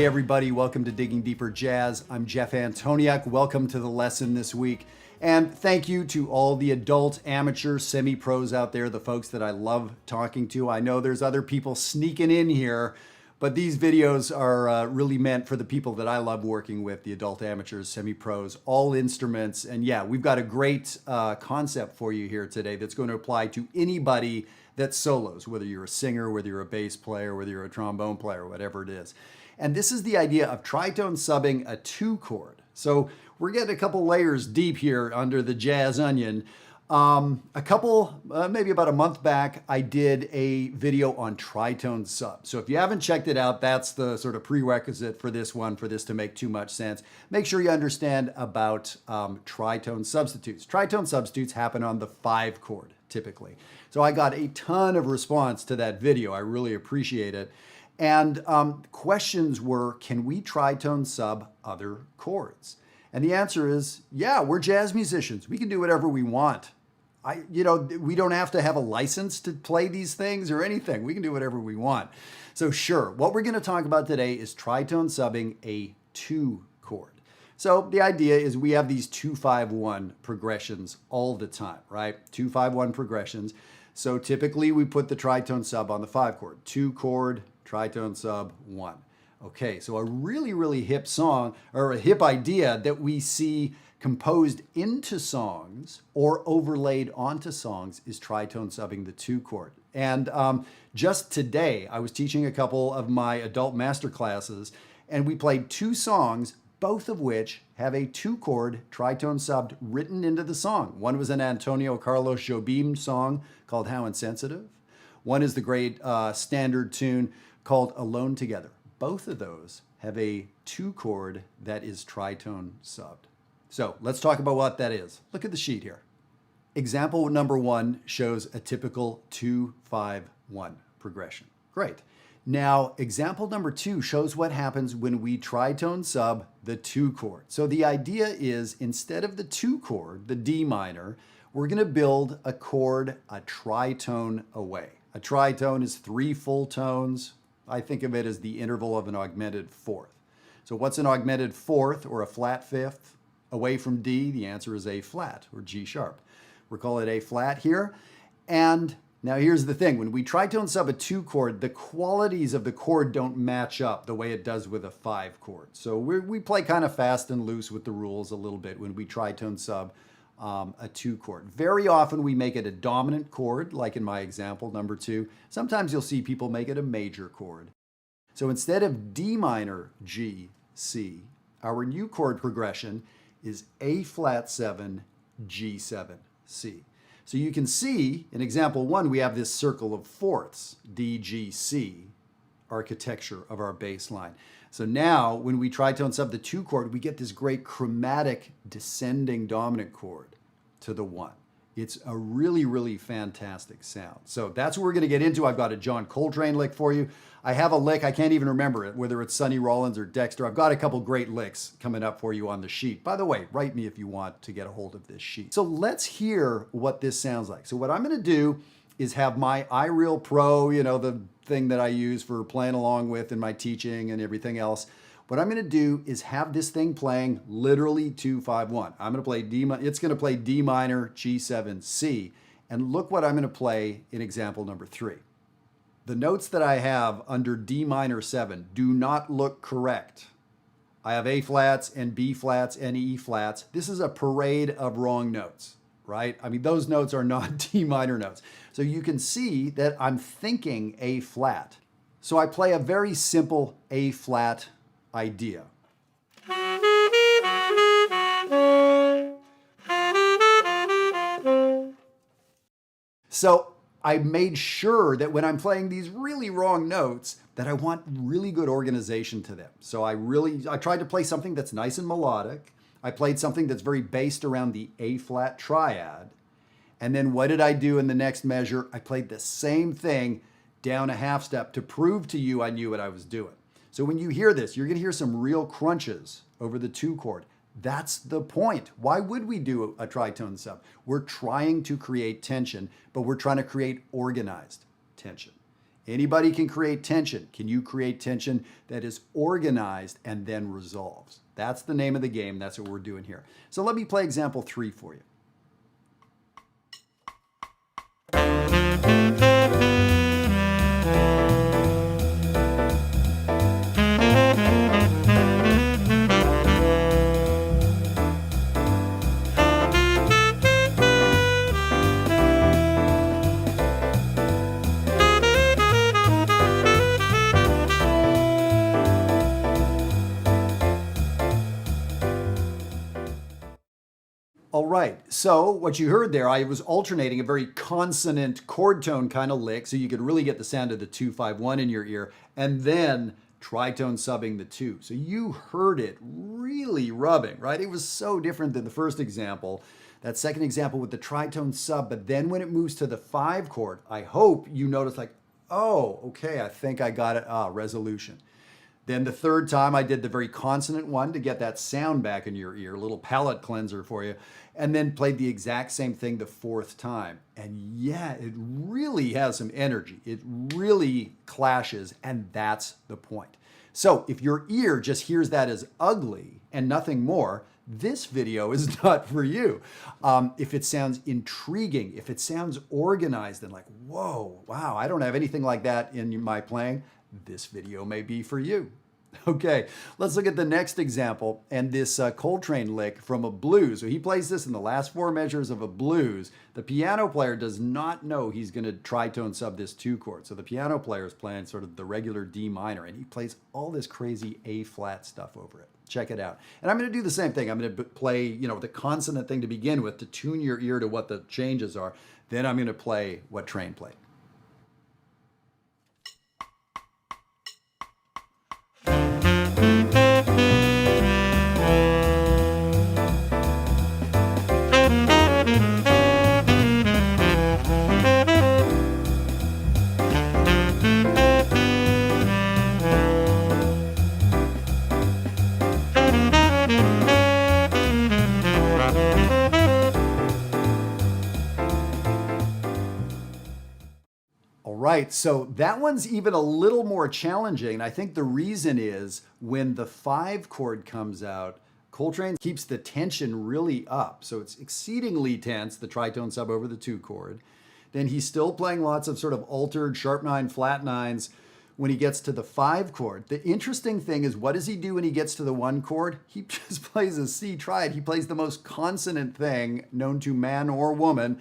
Hey everybody, welcome to Digging Deeper Jazz. I'm Jeff Antoniuk. Welcome to the lesson this week. And thank you to all the adult, amateur, semi-pros out there, the folks that I love talking to. I know there's other people sneaking in here, but these videos are really meant for the people that I love working with, the adult, amateurs, semi-pros, all instruments. And yeah, we've got a great concept for you here today that's going to apply to anybody that solos, whether you're a singer, whether you're a bass player, whether you're a trombone player, whatever it is. And this is the idea of tritone subbing a 2-chord. So we're getting a couple layers deep here under the jazz onion. Maybe about a month back, I did a video on tritone sub. So if you haven't checked it out, that's the sort of prerequisite for this one, for this to make too much sense. Make sure you understand about tritone substitutes. Tritone substitutes happen on the 5-chord, typically. So I got a ton of response to that video. I really appreciate it. And questions were, can we tritone sub other chords? And the answer is, yeah, we're jazz musicians. We can do whatever we want. We don't have to have a license to play these things or anything. We can do whatever we want. So sure, what we're going to talk about today is tritone subbing a 2-chord. So the idea is we have these 2-5-1 progressions all the time, right? 2-5-1 progressions. So typically we put the tritone sub on the 5-chord, 2-chord, tritone sub 1. Okay, so a really, really hip song, or a hip idea that we see composed into songs or overlaid onto songs is tritone subbing the 2-chord. And just today, I was teaching a couple of my adult master classes, and we played 2 songs, both of which have a 2-chord tritone subbed written into the song. One was an Antoniuk Carlos Jobim song called How Insensitive. One is the great standard tune called Alone Together. Both of those have a 2-chord that is tritone subbed. So let's talk about what that is. Look at the sheet here. Example number 1 shows a typical 2-5-1 progression. Great. Now, example number 2 shows what happens when we tritone sub the 2-chord. So the idea is, instead of the 2-chord, the D minor, we're going to build a chord a tritone away. A tritone is 3 full tones. I think of it as the interval of an augmented fourth. So what's an augmented fourth or a flat fifth away from D? The answer is A flat or G sharp. We're calling it A flat here. And now here's the thing. When we tritone sub a 2-chord, the qualities of the chord don't match up the way it does with a 5-chord. So we play kind of fast and loose with the rules a little bit when we tritone sub a 2-chord. Very often we make it a dominant chord, like in my example number 2. Sometimes you'll see people make it a major chord. So instead of D minor, G, C, our new chord progression is A flat 7, G7, C. So you can see in example 1, we have this circle of fourths, D, G, C, architecture of our bass line. So now when we tritone sub the 2-chord, we get this great chromatic descending dominant chord to the 1. It's a really, really fantastic sound. So that's what we're going to get into. I've got a John Coltrane lick for you. I have a lick, I can't even remember it, whether it's Sonny Rollins or Dexter. I've got a couple great licks coming up for you on the sheet. By the way, write me if you want to get a hold of this sheet. So let's hear what this sounds like. So what I'm going to do is have my iReal Pro, the thing that I use for playing along with in my teaching and everything else. What I'm going to do is have this thing playing literally 2-5-1. I'm going to play it's going to play D minor, G7, C. And look what I'm going to play in example number 3. The notes that I have under D minor 7 do not look correct. I have A flats and B flats and E flats. This is a parade of wrong notes, right? I mean, those notes are not D minor notes. So you can see that I'm thinking A flat. So I play a very simple A flat idea. So I made sure that when I'm playing these really wrong notes, that I want really good organization to them. So I tried to play something that's nice and melodic. I played something that's very based around the A flat triad. And then what did I do in the next measure? I played the same thing down a half step to prove to you I knew what I was doing. So when you hear this, you're going to hear some real crunches over the 2-chord. That's the point. Why would we do a tritone sub? We're trying to create tension, but we're trying to create organized tension. Anybody can create tension. Can you create tension that is organized and then resolves? That's the name of the game. That's what we're doing here. So let me play example 3 for you. All right, so what you heard there, I was alternating a very consonant chord tone kind of lick so you could really get the sound of the 2-5-1 in your ear, and then tritone subbing the 2. So you heard it really rubbing, right? It was so different than the first example. That second example with the tritone sub, but then when it moves to the 5 chord, I hope you notice like, oh, okay, I think I got it, resolution. Then the third time I did the very consonant one to get that sound back in your ear, a little palate cleanser for you, and then played the exact same thing the 4th time. And yeah, it really has some energy. It really clashes, and that's the point. So if your ear just hears that as ugly and nothing more, this video is not for you. If it sounds intriguing, if it sounds organized and like, whoa, wow, I don't have anything like that in my playing, this video may be for you. Okay, let's look at the next example and this Coltrane lick from a blues. So he plays this in the last 4 measures of a blues. The piano player does not know he's going to tritone sub this 2 chord. So the piano player is playing sort of the regular D minor, and he plays all this crazy A flat stuff over it. Check it out. And I'm going to do the same thing. I'm going to play, the consonant thing to begin with to tune your ear to what the changes are. Then I'm going to play what Train played. Right, so that one's even a little more challenging. And I think the reason is when the 5 chord comes out, Coltrane keeps the tension really up. So it's exceedingly tense, the tritone sub over the 2 chord. Then he's still playing lots of sort of altered sharp 9, flat 9s when he gets to the 5 chord. The interesting thing is, what does he do when he gets to the 1 chord? He just plays a C triad. He plays the most consonant thing known to man or woman.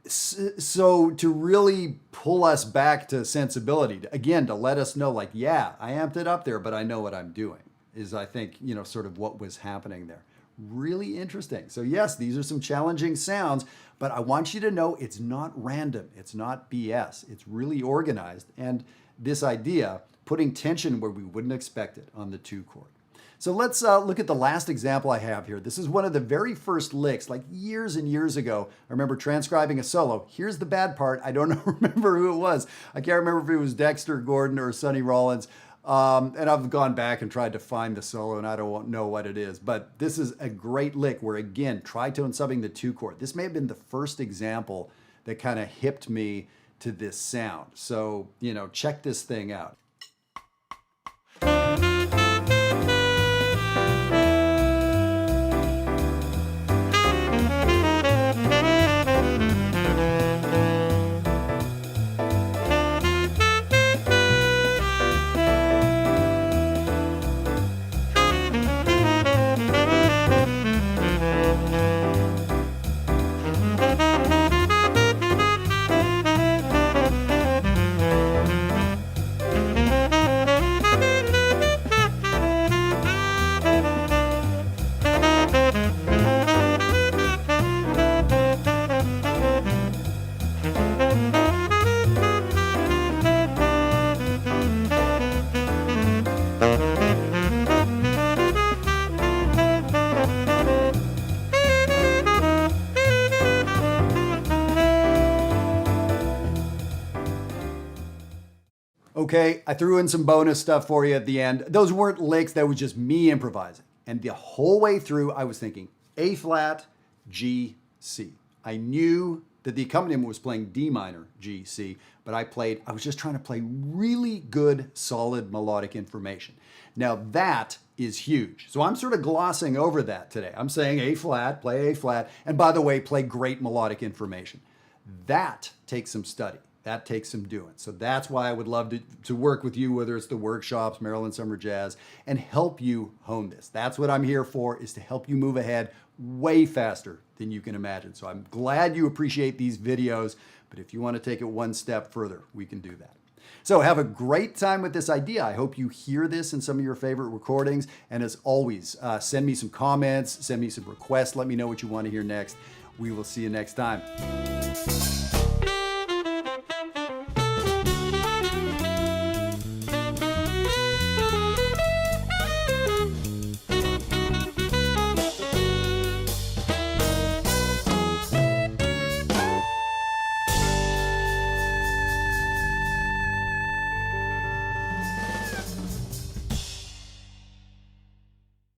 So to really pull us back to sensibility, again, to let us know like, yeah, I amped it up there, but I know what I'm doing, is I think, sort of what was happening there. Really interesting. So yes, these are some challenging sounds, but I want you to know it's not random. It's not BS. It's really organized. And this idea, putting tension where we wouldn't expect it on the 2 chord. So let's look at the last example I have here. This is one of the very first licks, like years and years ago. I remember transcribing a solo. Here's the bad part. I don't remember who it was. I can't remember if it was Dexter Gordon or Sonny Rollins. And I've gone back and tried to find the solo, and I don't know what it is. But this is a great lick where, again, tritone subbing the 2 chord. This may have been the first example that kind of hipped me to this sound. So, check this thing out. Okay, I threw in some bonus stuff for you at the end. Those weren't licks, that was just me improvising. And the whole way through, I was thinking A flat, G, C. I knew that the accompaniment was playing D minor, G, C, but I was just trying to play really good, solid melodic information. Now that is huge. So I'm sort of glossing over that today. I'm saying A flat, play A flat, and by the way, play great melodic information. That takes some study. That takes some doing. So that's why I would love to work with you, whether it's the workshops, Maryland Summer Jazz, and help you hone this. That's what I'm here for, is to help you move ahead way faster than you can imagine. So I'm glad you appreciate these videos, but if you want to take it one step further, we can do that. So have a great time with this idea. I hope you hear this in some of your favorite recordings. And as always, send me some comments, send me some requests. Let me know what you want to hear next. We will see you next time.